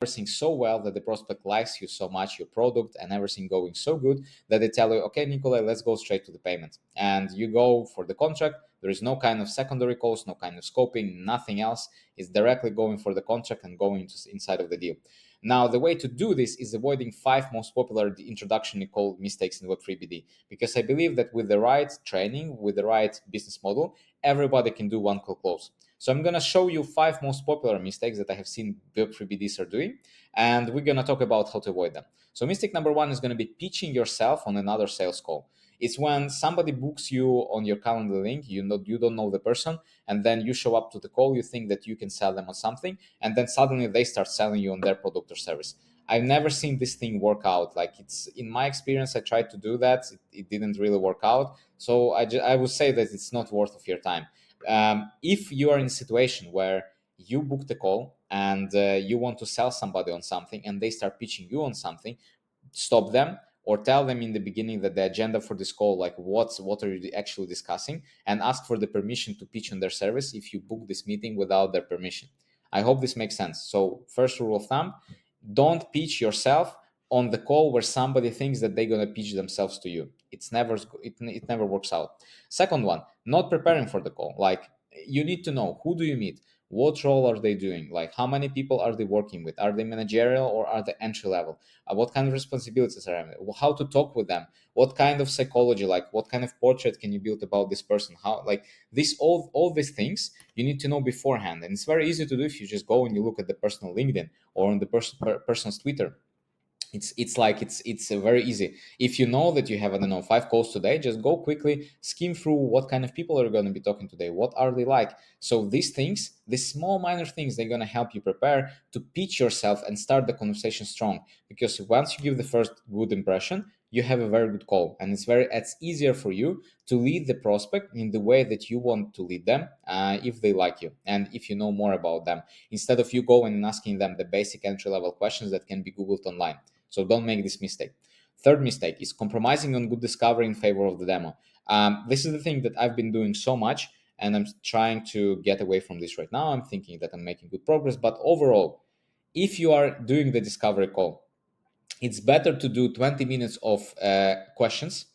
everything so well, that the prospect likes you so much, your product and everything going so good, that they tell you, okay, Nikolai, let's go straight to the payment. And you go for the contract. There is no kind of secondary calls, no kind of scoping, nothing else. It's directly going for the contract and going inside of the deal. Now, the way to do this is avoiding 5 most popular introduction call mistakes in Web3 BD, because I believe that with the right training, with the right business model, everybody can do one call close. So I'm going to show you 5 most popular mistakes that I have seen Web3 BDs are doing, and we're going to talk about how to avoid them. So mistake number 1 is going to be pitching yourself on another sales call. It's when somebody books you on your calendar link, you don't know the person, and then you show up to the call, you think that you can sell them on something, and then suddenly they start selling you on their product or service. I've never seen this thing work out. Like, it's in my experience, I tried to do that. It didn't really work out. So I would say that it's not worth of your time. If you are in a situation where you booked a call and you want to sell somebody on something and they start pitching you on something, stop them, or tell them in the beginning that the agenda for this call, like what are you actually discussing, and ask for the permission to pitch on their service if you book this meeting without their permission. I hope this makes sense. So first rule of thumb, don't pitch yourself on the call where somebody thinks that they're going to pitch themselves to you. It never works out. Second one, not preparing for the call. Like, you need to know, who do you meet, what role are they doing, like how many people are they working with, are they managerial or are they entry level, what kind of responsibilities are there, how to talk with them, what kind of psychology, like what kind of portrait can you build about this person, how, like, this all these things you need to know beforehand. And it's very easy to do if you just go and you look at the personal LinkedIn or on the person's Twitter. It's very easy. If you know that you have, I don't know, 5 calls today, just go quickly skim through what kind of people are going to be talking today, what are they like. So these things, these small minor things, they're going to help you prepare to pitch yourself and start the conversation strong, because once you give the first good impression, you have a very good call, and it's easier for you to lead the prospect in the way that you want to lead them, if they like you and if you know more about them, instead of you going and asking them the basic entry level questions that can be googled online. So don't make this mistake. Third mistake is compromising on good discovery in favor of the demo. This is the thing that I've been doing so much, and I'm trying to get away from this right now. I'm thinking that I'm making good progress, but overall, if you are doing the discovery call, it's better to do 20 minutes of questions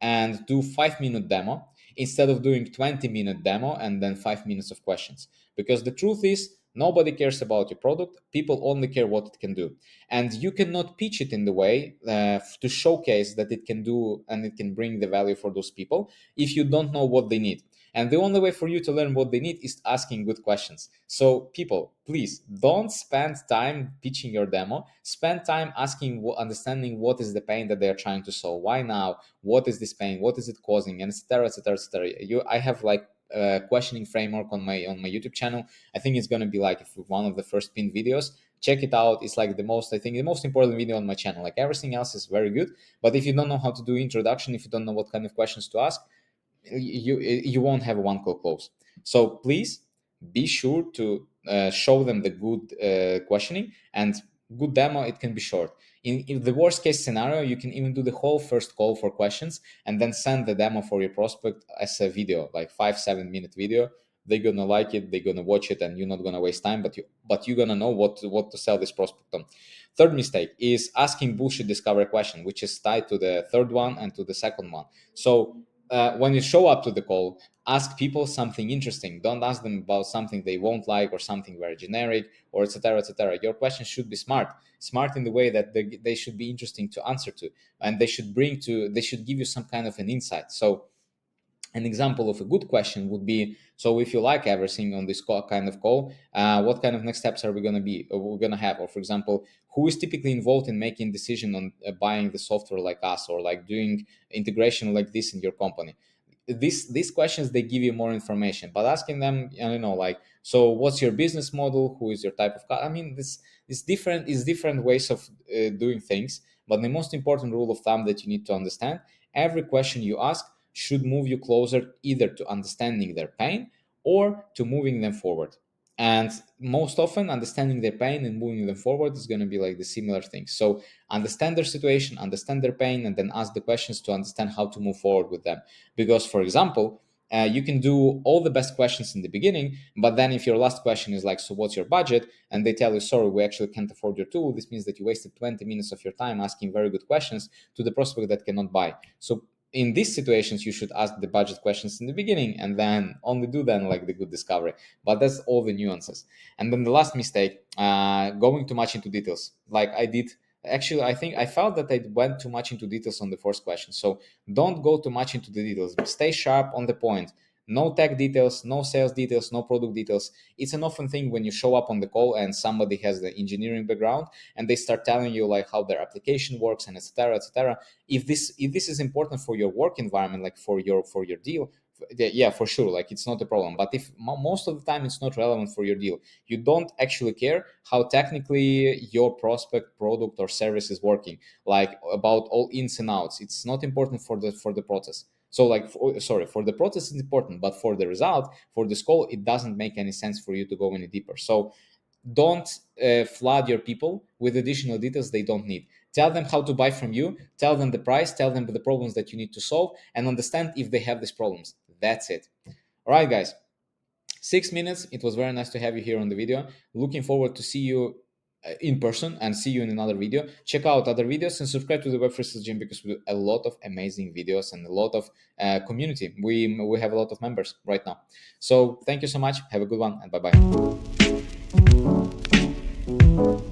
and do 5-minute demo, instead of doing 20-minute demo and then 5 minutes of questions. Because the truth is, nobody cares about your product. People only care what it can do. And you cannot pitch it in the way to showcase that it can do and it can bring the value for those people if you don't know what they need. And the only way for you to learn what they need is asking good questions. So people, please don't spend time pitching your demo. Spend time asking, understanding what is the pain that they are trying to solve. Why now? What is this pain? What is it causing? And etc. etc. etc. I have like a questioning framework on my YouTube channel. I think it's gonna be like one of the first pinned videos. Check it out. It's like the most important video on my channel. Like, everything else is very good, but if you don't know how to do introduction, if you don't know what kind of questions to ask, you won't have a one call close. So please be sure to show them the good questioning, and good demo, it can be short. In the worst case scenario, you can even do the whole first call for questions and then send the demo for your prospect as a video, like 5-7 minute video. They're gonna like it, they're gonna watch it, and you're not gonna waste time, but you're gonna know what to sell this prospect on. Third mistake is asking bullshit discovery question, which is tied to the third one and to the second one. So when you show up to the call, ask people something interesting. Don't ask them about something they won't like or something very generic or etc. etc. Your questions should be smart in the way that they should be interesting to answer to, and they should give you some kind of an insight. So an example of a good question would be, so if you like everything on this kind of call, what kind of next steps are we going to have? Or for example, who is typically involved in making decision on buying the software like us, or like doing integration like this in your company? These questions, they give you more information, but asking them, like, so what's your business model, who is your type of I mean, this is different ways of doing things. But the most important rule of thumb that you need to understand: every question you ask should move you closer either to understanding their pain or to moving them forward. And most often, understanding their pain and moving them forward is going to be like the similar things. So understand their situation, understand their pain, and then ask the questions to understand how to move forward with them. Because, for example, You can do all the best questions in the beginning, but then if your last question is like, so what's your budget? And they tell you, sorry, we actually can't afford your tool. This means that you wasted 20 minutes of your time asking very good questions to the prospect that cannot buy. So in these situations, you should ask the budget questions in the beginning and then only do then like the good discovery. But that's all the nuances. And then the last mistake, going too much into details. Like I did. Actually, I think I felt that I went too much into details on the first question. So don't go too much into the details. Stay sharp on the point. No tech details, no sales details, no product details. It's an often thing when you show up on the call and somebody has the engineering background and they start telling you like how their application works and etc. etc. If this is important for your work environment, like for your deal, yeah, for sure, like it's not a problem. But if most of the time it's not relevant for your deal, you don't actually care how technically your prospect, product, or service is working, like about all ins and outs. It's not important for the process. So like for the process it's important, but for the result, for this call, it doesn't make any sense for you to go any deeper. So don't flood your people with additional details they don't need. Tell them how to buy from you, tell them the price, tell them the problems that you need to solve, and understand if they have these problems. That's it. All right, guys. 6 minutes. It was very nice to have you here on the video. Looking forward to see you in person and see you in another video. Check out other videos and subscribe to the Web Freestyle Gym because we do a lot of amazing videos and a lot of community. We have a lot of members right now. So thank you so much. Have a good one and bye bye.